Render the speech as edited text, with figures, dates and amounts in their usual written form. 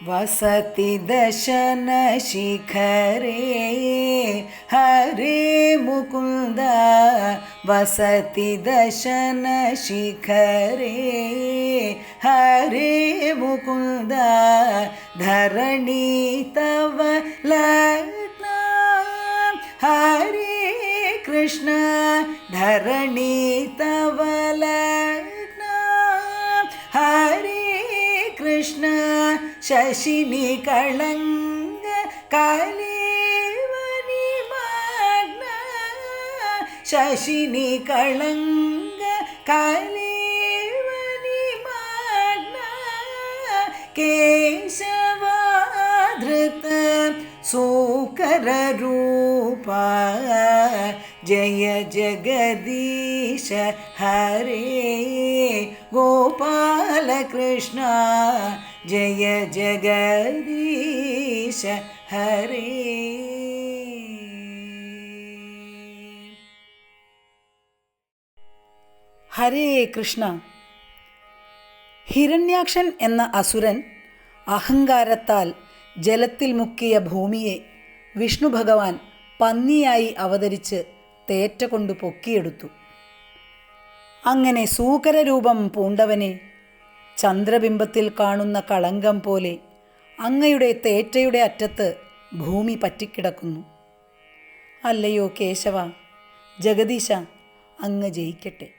वसति दशन शिखरे हरे मुकुंद वसति दशन शिखरे हरे मुकुंद धरणी तव लग्न हरे कृष्ण धरणी तव लग्न हरे कृष्ण शशिनि कलंग कलेवनि मग्न शशिनि कलंग कलेवनि मग्न केशवाधृत सूकर रूपा जय जगदीश हरे गोपाल कृष्ण जय जगदीश हरे. ഹരേ കൃഷ്ണ. ഹിരണ്യാക്ഷൻ എന്ന അസുരൻ അഹങ്കാരത്താൽ ജലത്തിൽ മുക്കിയ ഭൂമിയെ വിഷ്ണു ഭഗവാൻ പന്നിയായി അവതരിച്ച് തേറ്റ കൊണ്ട് പൊക്കിയെടുത്തു. അങ്ങനെ സൂകരരൂപം പൂണ്ടവനെ ചന്ദ്രബിംബത്തിൽ കാണുന്ന കളങ്കം പോലെ അങ്ങയുടെ തേറ്റയുടെ അറ്റത്ത് ഭൂമി പറ്റിക്കിടക്കുന്നു. അല്ലയോ കേശവ, ജഗദീശ, അങ്ങ് ജയിക്കട്ടെ.